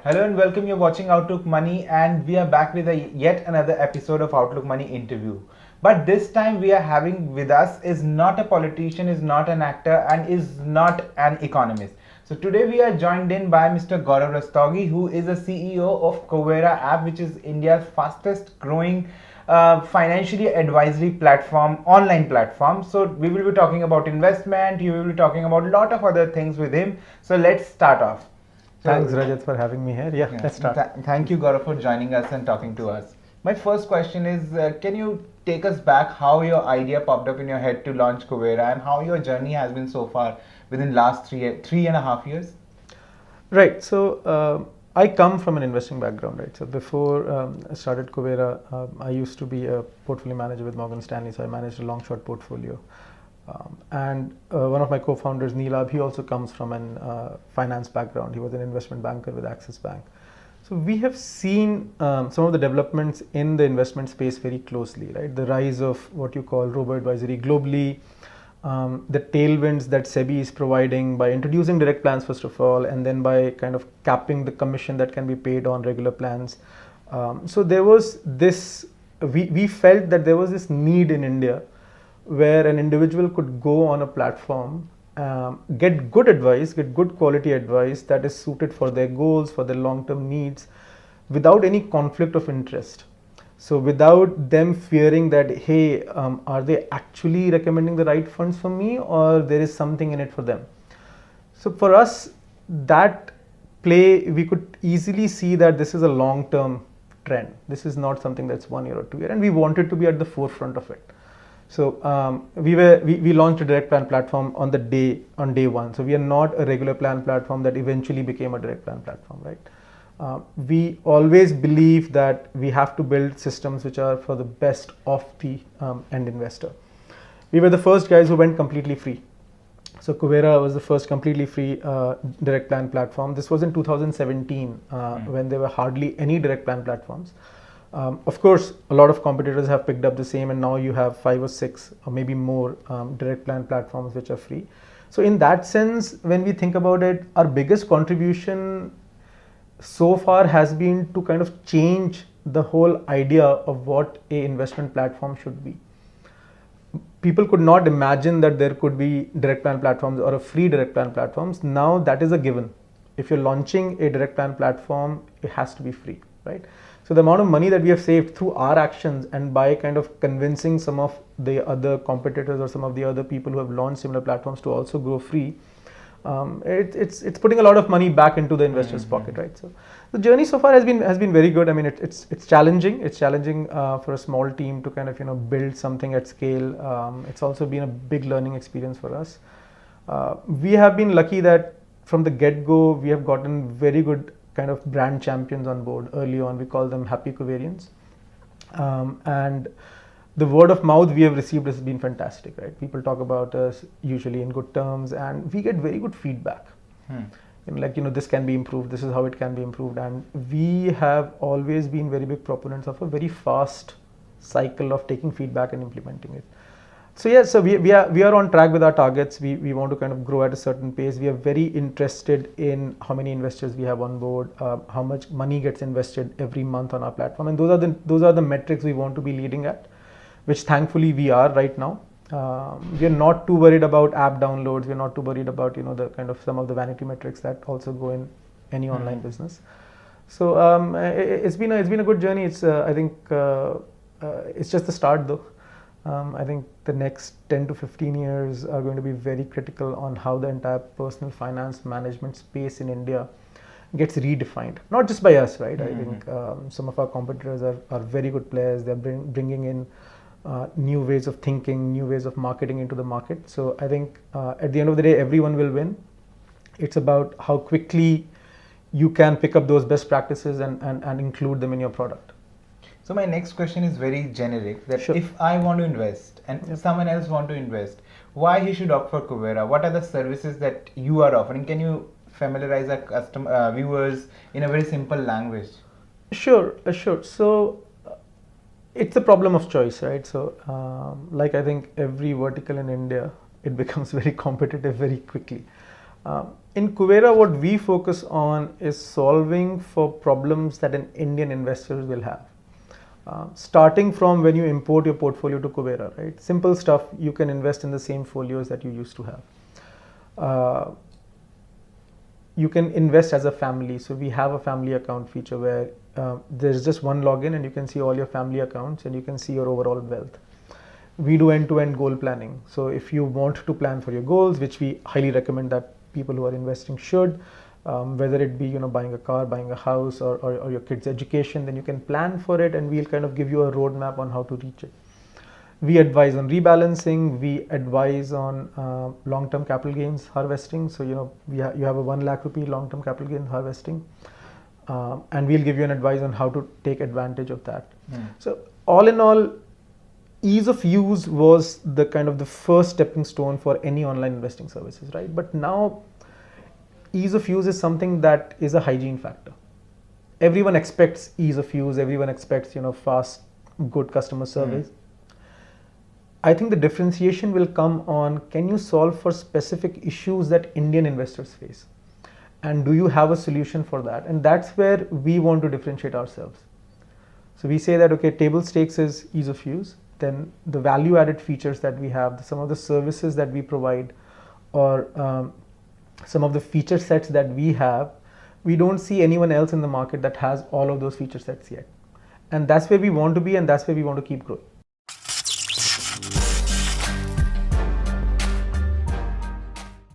Hello and welcome. You're watching Outlook Money, and we are back with yet another episode of Outlook Money interview. But this time we are having with us is not a politician, is not an actor, and is not an economist. So today we are joined in by Mr. Gaurav Rastogi, who is a CEO of Kuvera app, which is India's fastest growing financially advisory platform, online platform. So we will be talking about investment. You will be talking about a lot of other things with him. So let's start off. Thanks, Rajat, for having me here. Yeah. Let's start. Thank you, Gaurav, for joining us and talking to us. My first question is, can you take us back how your idea popped up in your head to launch Kuvera and how your journey has been so far within last three and a half years? Right. So I come from an investing background, right? So before I started Kuvera, I used to be a portfolio manager with Morgan Stanley. So I managed a long short portfolio. And one of my co-founders, Neelab, he also comes from an finance background. He was an investment banker with Axis Bank. So we have seen some of the developments in the investment space very closely, right? The rise of what you call robo-advisory globally, the tailwinds that SEBI is providing by introducing direct plans first of all, and then by kind of capping the commission that can be paid on regular plans. So there was this, we felt that there was this need in India where an individual could go on a platform, get good advice, get good quality advice that is suited for their goals, for their long-term needs, without any conflict of interest. So without them fearing that, hey, are they actually recommending the right funds for me, or there is something in it for them? So for us, that play, we could easily see that this is a long-term trend. This is not something that's 1 year or 2 year, and we wanted to be at the forefront of it. So we launched a direct plan platform on day one. So we are not a regular plan platform that eventually became a direct plan platform, right? We always believe that we have to build systems which are for the best of the end investor. We were the first guys who went completely free. So Kuvera was the first completely free direct plan platform. This was in 2017 when there were hardly any direct plan platforms. Of course, a lot of competitors have picked up the same, and now you have 5 or 6 or maybe more direct plan platforms which are free. So in that sense, when we think about it, our biggest contribution so far has been to kind of change the whole idea of what a investment platform should be. People could not imagine that there could be direct plan platforms or a free direct plan platforms. Now that is a given. If you're launching a direct plan platform, it has to be free, right? So the amount of money that we have saved through our actions and by kind of convincing some of the other competitors or some of the other people who have launched similar platforms to also go free, it's putting a lot of money back into the investor's pocket, right? So the journey so far has been very good. I mean, it's challenging. It's challenging for a small team to kind of build something at scale. It's also been a big learning experience for us. We have been lucky that from the get-go we have gotten very good kind of brand champions on board early on. We call them happy Kuverians, and the word of mouth we have received has been fantastic, right? People talk about us usually in good terms, and we get very good feedback. This can be improved, this is how it can be improved, and we have always been very big proponents of a very fast cycle of taking feedback and implementing it. So yeah, so we are on track with our targets. We want to kind of grow at a certain pace. We are very interested in how many investors we have on board, how much money gets invested every month on our platform, and those are the metrics we want to be leading at, which thankfully we are right now. We are not too worried about app downloads. We are not too worried about the kind of some of the vanity metrics that also go in any online business. So it's been a good journey. It's I think it's just the start though. I think the next 10 to 15 years are going to be very critical on how the entire personal finance management space in India gets redefined. Not just by us, right? I think some of our competitors are very good players. They're bringing in new ways of thinking, new ways of marketing into the market. So I think at the end of the day, everyone will win. It's about how quickly you can pick up those best practices and include them in your product. So my next question is very generic, that Sure. if I want to invest and someone else want to invest, why he should opt for Kuvera? What are the services that you are offering? Can you familiarize our viewers in a very simple language? Sure. So it's a problem of choice, right? So I think every vertical in India, it becomes very competitive very quickly. In Kuvera, what we focus on is solving for problems that an Indian investor will have. Starting from when you import your portfolio to Kuvera, right? Simple stuff, you can invest in the same folios that you used to have. You can invest as a family. So we have a family account feature where there's just one login and you can see all your family accounts and you can see your overall wealth. We do end-to-end goal planning. So if you want to plan for your goals, which we highly recommend that people who are investing should, whether it be buying a car, buying a house, or your kids' education, then you can plan for it and we'll kind of give you a roadmap on how to reach it. We advise on rebalancing. We advise on long-term capital gains harvesting. So you have a 1 lakh rupee long-term capital gain harvesting, and we'll give you an advice on how to take advantage of that. So all in all, ease of use was the kind of the first stepping stone for any online investing services, right? But now ease of use is something that is a hygiene factor. Everyone expects ease of use. Everyone expects fast, good customer service. I think the differentiation will come on, can you solve for specific issues that Indian investors face? And do you have a solution for that? And that's where we want to differentiate ourselves. So we say that, okay, table stakes is ease of use. Then the value added features that we have, some of the services that we provide, or some of the feature sets that we have, we don't see anyone else in the market that has all of those feature sets yet. And that's where we want to be, and that's where we want to keep growing.